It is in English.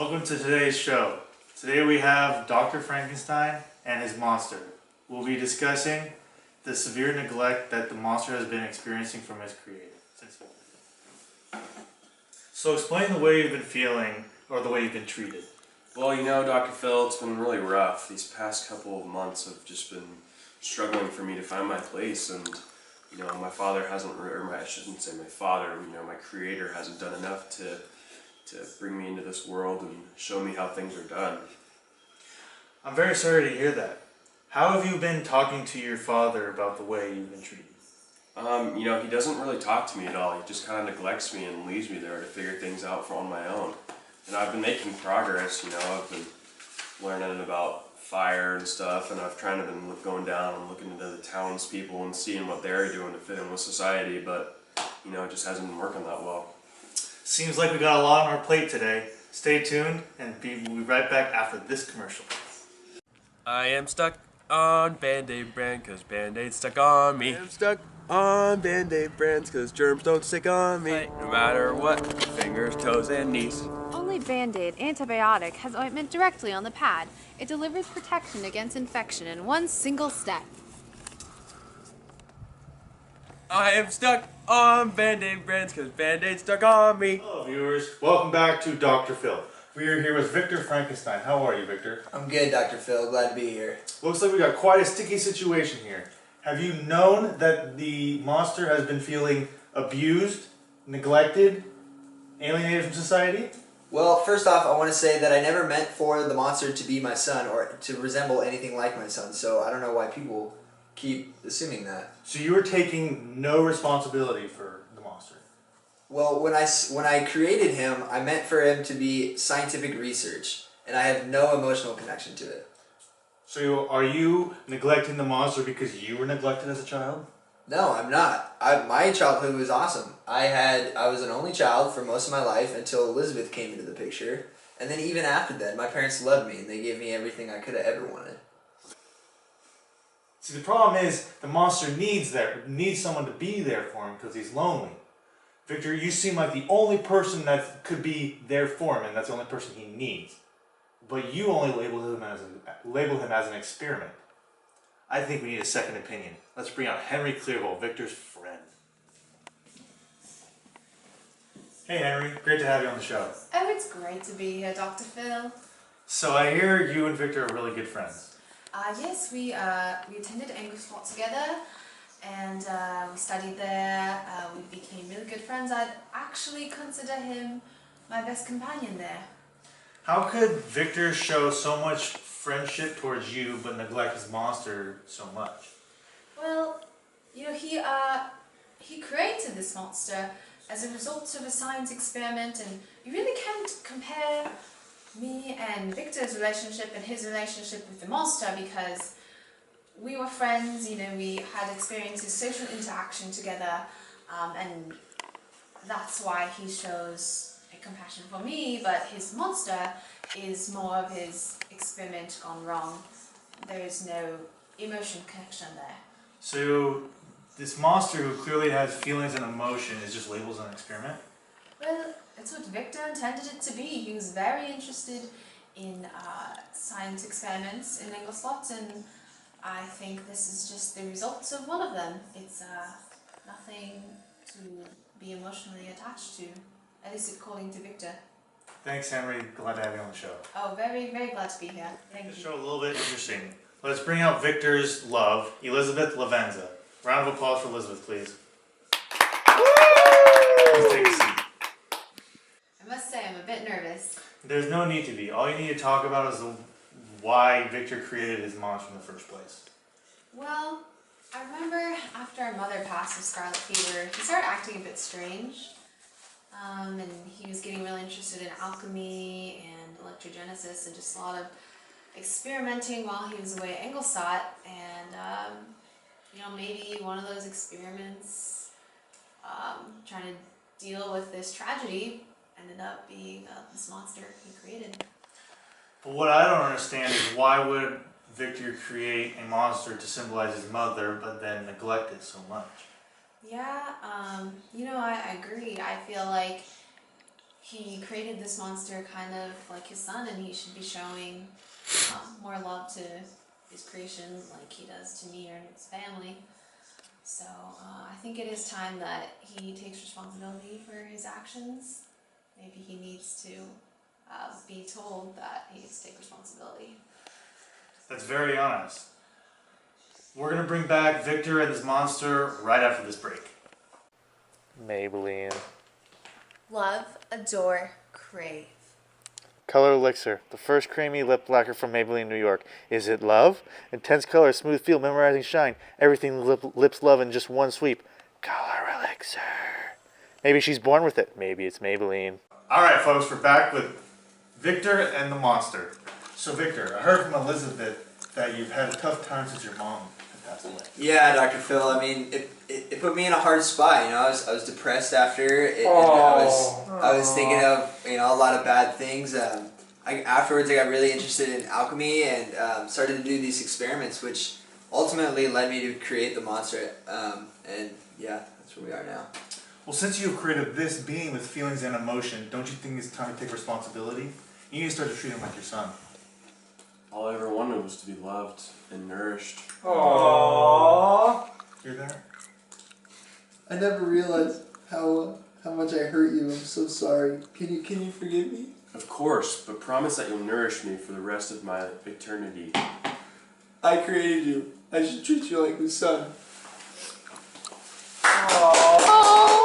Welcome to today's show. Today we have Dr. Frankenstein and his monster. We'll be discussing the severe neglect that the monster has been experiencing from his creator. So explain the way you've been feeling, or the way you've been treated. Well, Dr. Phil, it's been really rough. These past couple of months have just been struggling for me to find my place, and my father hasn't, I shouldn't say my father, my creator hasn't done enough to bring me into this world and show me how things are done. I'm very sorry to hear that. How have you been talking to your father about the way you've been treated? He doesn't really talk to me at all. He just kind of neglects me and leaves me there to figure things out on my own. And I've been making progress, I've been learning about fire and stuff, and I've kind of been going down and looking into the townspeople and seeing what they're doing to fit in with society, but, it just hasn't been working that well. Seems like we got a lot on our plate today. Stay tuned, and we'll be right back after this commercial. I am stuck on Band-Aid brand cause Band-Aid's stuck on me. I am stuck on Band-Aid brands cause germs don't stick on me. No matter what, fingers, toes, and knees. Only Band-Aid antibiotic has ointment directly on the pad. It delivers protection against infection in one single step. I am stuck on Band-Aid brands cause Band-Aid's stuck on me. Hello viewers, welcome back to Dr. Phil. We are here with Victor Frankenstein. How are you, Victor? I'm good, Dr. Phil. Glad to be here. Looks like we got quite a sticky situation here. Have you known that the monster has been feeling abused, neglected, alienated from society? Well, first off, I want to say that I never meant for the monster to be my son or to resemble anything like my son, so I don't know why people keep assuming that. So you were taking no responsibility for the monster? Well, when I created him, I meant for him to be scientific research, and I have no emotional connection to it. So are you neglecting the monster because you were neglected as a child? No, I'm not. My childhood was awesome. I was an only child for most of my life until Elizabeth came into the picture, and then even after that, my parents loved me and they gave me everything I could have ever wanted. See, the problem is the monster needs someone to be there for him because he's lonely. Victor, you seem like the only person that could be there for him, and that's the only person he needs. But you only label him as an experiment. I think we need a second opinion. Let's bring out Henry Clearville, Victor's friend. Hey Henry, great to have you on the show. Oh, it's great to be here, Dr. Phil. So I hear you and Victor are really good friends. Yes, we attended Engelslot together, and we studied there. We became really good friends. I'd actually consider him my best companion there. How could Victor show so much friendship towards you but neglect his monster so much? Well, he created this monster as a result of a science experiment, and you really can't compare me and Victor's relationship and his relationship with the monster because we were friends, we had experiences, social interaction together, and that's why he shows a compassion for me, but his monster is more of his experiment gone wrong. There is no emotion connection there. So this monster who clearly has feelings and emotion is just labeled as an experiment? Well, it's what Victor intended it to be. He was very interested in science experiments in Engelslot, and I think this is just the results of one of them. It's nothing to be emotionally attached to, at least according to Victor. Thanks, Henry. Glad to have you on the show. Oh, very, very glad to be here. Thank The you. show a little bit interesting. Let's bring out Victor's love, Elizabeth Lavenza. Round of applause for Elizabeth, please. Please take a seat. I must say, I'm a bit nervous. There's no need to be. All you need to talk about is why Victor created his monster in the first place. Well, I remember after our mother passed of scarlet fever, he started acting a bit strange. And he was getting really interested in alchemy and electrogenesis and just a lot of experimenting while he was away at Engelstadt. And, maybe one of those experiments trying to deal with this tragedy ended up being this monster he created. But what I don't understand is why would Victor create a monster to symbolize his mother but then neglect it so much? Yeah, I agree. I feel like he created this monster kind of like his son, and he should be showing more love to his creation like he does to me or his family. So I think it is time that he takes responsibility for his actions. Maybe he needs to be told that he needs to take responsibility. That's very honest. We're gonna bring back Victor and his monster right after this break. Maybelline. Love, adore, crave. Color Elixir, the first creamy lip lacquer from Maybelline, New York. Is it love? Intense color, smooth feel, memorizing shine. Everything lips love in just one sweep. Color Elixir. Maybe she's born with it. Maybe it's Maybelline. Alright folks, we're back with Victor and the monster. So Victor, I heard from Elizabeth that you've had a tough time since your mom had passed away. Yeah, Dr. Phil. I mean, it put me in a hard spot. You know, I was depressed after it, and I was thinking of a lot of bad things. Afterwards, I got really interested in alchemy and started to do these experiments, which ultimately led me to create the monster. And yeah, that's where we are now. Well, since you've created this being with feelings and emotion, don't you think it's time to take responsibility? You need to start to treat him like your son. All I ever wanted was to be loved and nourished. Aww. You're there. I never realized how much I hurt you. I'm so sorry. Can you forgive me? Of course, but promise that you'll nourish me for the rest of my eternity. I created you. I should treat you like my son. Oh.